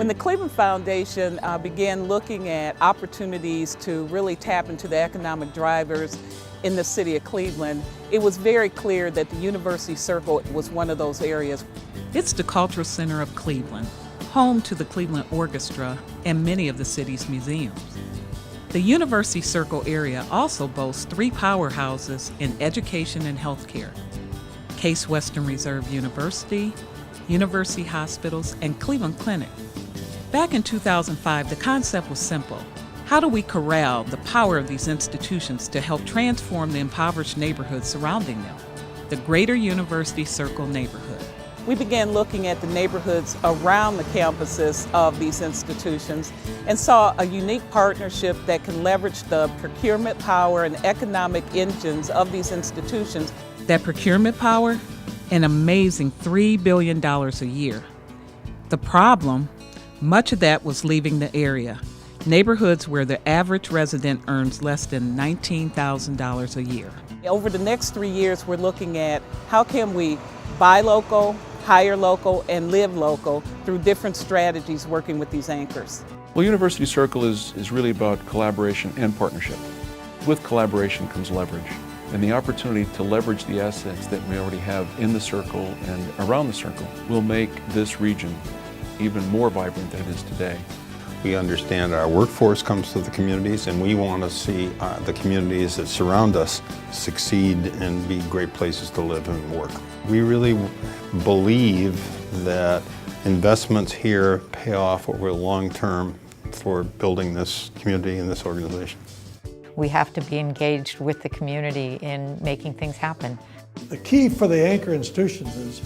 When the Cleveland Foundation began looking at opportunities to really tap into the economic drivers in the city of Cleveland, it was very clear that the University Circle was one of those areas. It's the cultural center of Cleveland, home to the Cleveland Orchestra and many of the city's museums. The University Circle area also boasts three powerhouses in education and healthcare: Case Western Reserve University, University Hospitals, and Cleveland Clinic. Back in 2005, the concept was simple. How do we corral the power of these institutions to help transform the impoverished neighborhoods surrounding them? The Greater University Circle neighborhood. We began looking at the neighborhoods around the campuses of these institutions and saw a unique partnership that can leverage the procurement power and economic engines of these institutions. That procurement power? An amazing $3 billion a year. The problem? Much of that was leaving the area. Neighborhoods where the average resident earns less than $19,000 a year. Over the next 3 years, we're looking at how can we buy local, hire local, and live local through different strategies working with these anchors. Well, University Circle is really about collaboration and partnership. With collaboration comes leverage, and the opportunity to leverage the assets that we already have in the circle and around the circle will make this region even more vibrant than it is today. We understand our workforce comes to the communities, and we want to see the communities that surround us succeed and be great places to live and work. We really believe that investments here pay off over the long term for building this community and this organization. We have to be engaged with the community in making things happen. The key for the anchor institutions is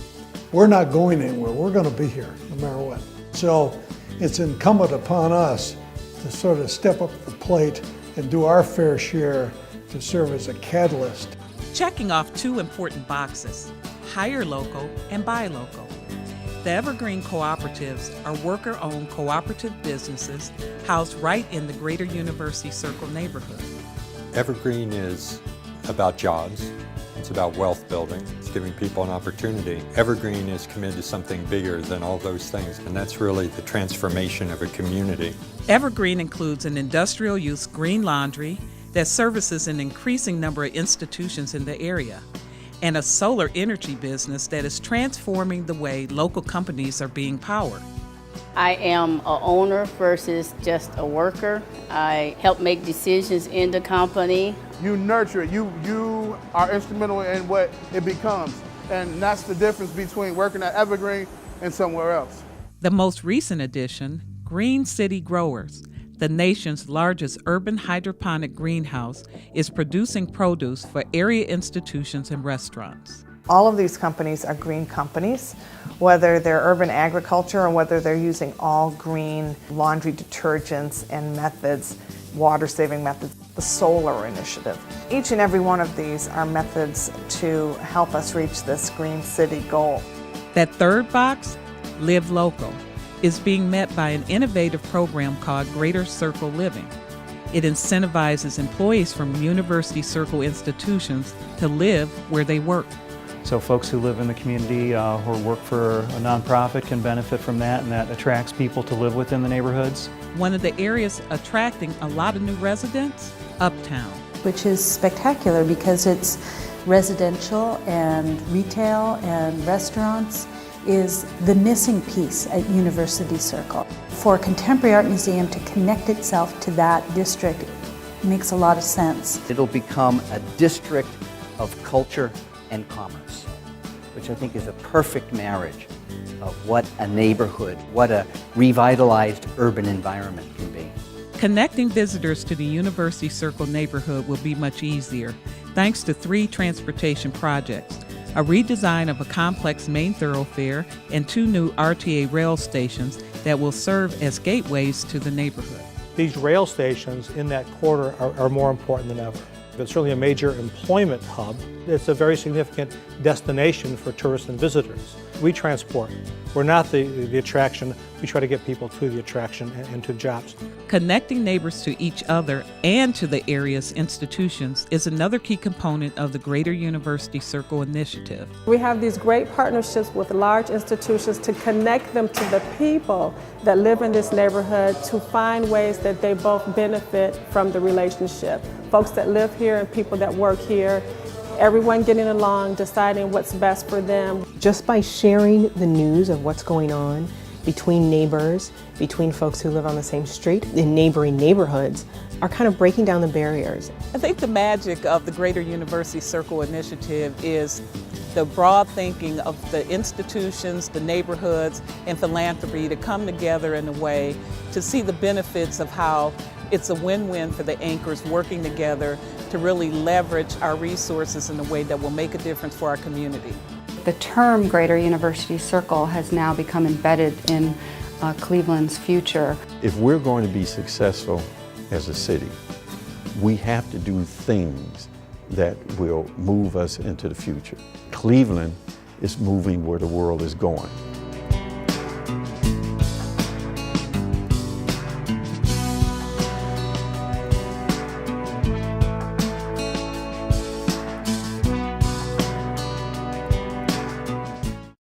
we're not going anywhere. We're going to be here no matter what. So it's incumbent upon us to sort of step up the plate and do our fair share to serve as a catalyst. Checking off two important boxes: hire local and buy local. The Evergreen Cooperatives are worker-owned cooperative businesses housed right in the Greater University Circle neighborhood. Evergreen is about jobs. It's about wealth building. It's giving people an opportunity. Evergreen is committed to something bigger than all those things, and that's really the transformation of a community. Evergreen includes an industrial-use green laundry that services an increasing number of institutions in the area, and a solar energy business that is transforming the way local companies are being powered. I am an owner versus just a worker. I help make decisions in the company. You nurture it. You are instrumental in what it becomes. And that's the difference between working at Evergreen and somewhere else. The most recent addition, Green City Growers, the nation's largest urban hydroponic greenhouse, is producing produce for area institutions and restaurants. All of these companies are green companies, whether they're urban agriculture or whether they're using all green laundry detergents and methods, water-saving methods, the solar initiative. Each and every one of these are methods to help us reach this green city goal. That third box, live local, is being met by an innovative program called Greater Circle Living. It incentivizes employees from University Circle institutions to live where they work. So folks who live in the community or work for a nonprofit can benefit from that, and that attracts people to live within the neighborhoods. One of the areas attracting a lot of new residents, Uptown. Which is spectacular because it's residential and retail and restaurants is the missing piece at University Circle. For a contemporary art museum to connect itself to that district makes a lot of sense. It'll become a district of culture and commerce, which I think is a perfect marriage of what a neighborhood, what a revitalized urban environment can be. Connecting visitors to the University Circle neighborhood will be much easier thanks to 3 transportation projects: a redesign of a complex main thoroughfare and 2 new RTA rail stations that will serve as gateways to the neighborhood. These rail stations in that corridor are more important than ever. It's really a major employment hub. It's a very significant destination for tourists and visitors. We transport. We're not the attraction. We try to get people to the attraction and to jobs. Connecting neighbors to each other and to the area's institutions is another key component of the Greater University Circle initiative. We have these great partnerships with large institutions to connect them to the people that live in this neighborhood to find ways that they both benefit from the relationship. Folks that live here and people that work here, everyone getting along, deciding what's best for them. Just by sharing the news of what's going on between neighbors, between folks who live on the same street in neighboring neighborhoods, are kind of breaking down the barriers. I think the magic of the Greater University Circle initiative is the broad thinking of the institutions, the neighborhoods, and philanthropy to come together in a way to see the benefits of how it's a win-win for the anchors working together to really leverage our resources in a way that will make a difference for our community. The term Greater University Circle has now become embedded in Cleveland's future. If we're going to be successful as a city, we have to do things that will move us into the future. Cleveland is moving where the world is going.